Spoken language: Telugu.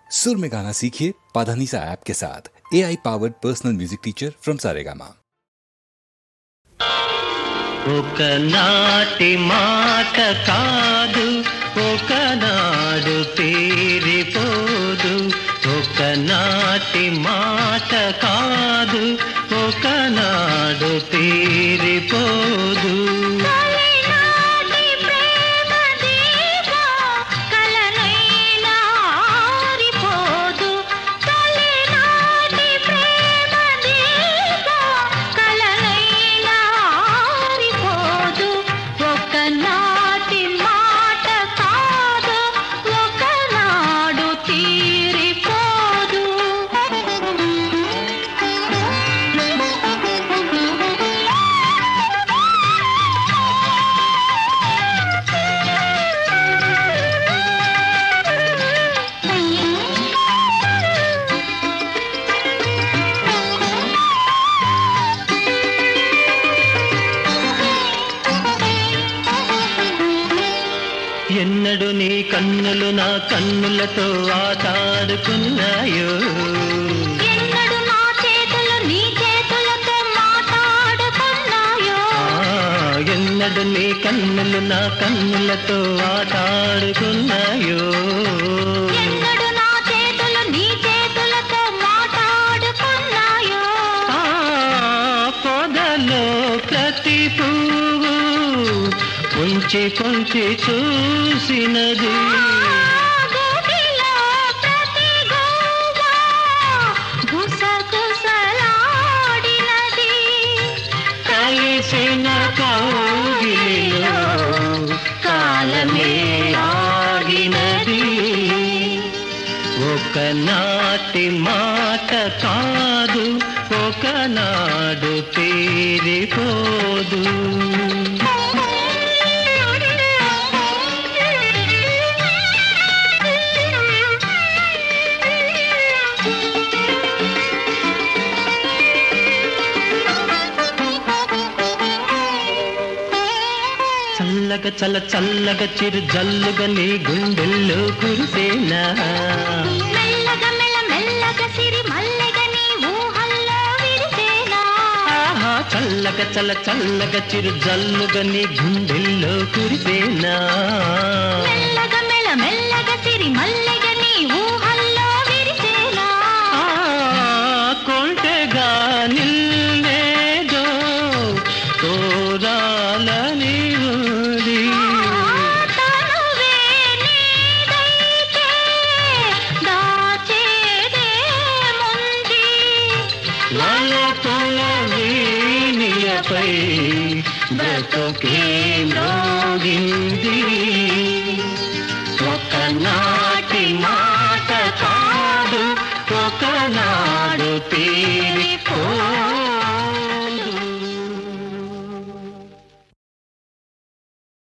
सुर में गाना सीखिए पाधानीसा ऐप के साथ। AI powered personal music teacher from Saregama. ఒకనాటి మాట కాదు ఒకనాడు తీరిపోదు ఒకనాటి మాట కాదు ఒకనాడు తీరిపోదు ఎన్నడు నీ కన్నులు నా కన్నులతో ఆటాడుకున్నాయో ఎన్నడు నా చేతులు నీ చేతులతో మాట్లాడుకున్నాయో ఎన్నడు నీ కన్నులు నా కన్నులతో ఆటాడుకున్నాయో ఎన్నడు నా చేతులు నీ చేతులతో మాట్లాడుకున్నాయో పొదలో ప్రతి పువ్వు కొంచె కొంచె చూసినది గోటిలో ప్రతి గోవ గుసగుసలాడినది కలిసిన కౌగిలిలో కాలమే ఆగినది ఒకనాటి మాట కాదు ఒకనాడు తీరిపోదు చల్లగా చల్లగా చిరు జల్లుగా నీ గుండెల్లో కురిసేనా మెల్లగా మెల్లగా సిరి మల్లెగా నీ ఊహల్లో విరిసేనా ఆహా చల్లగా చిరు జల్లుగా నీ గుండెల్లో కురిసేనా మెల్లగా మెల్లగా సిరి మల్లెగా నీ ఊహల్లో విరిసేనా కొంటెగా నిల్లేదో కోరాలని ఉంది తనువే నీదైతే దాచేదేముంది వలపుల వీణియపై బ్రతుకే మ్రోగింది ఒకనాటి మాట కాదు ఒకనాడు తీరిపో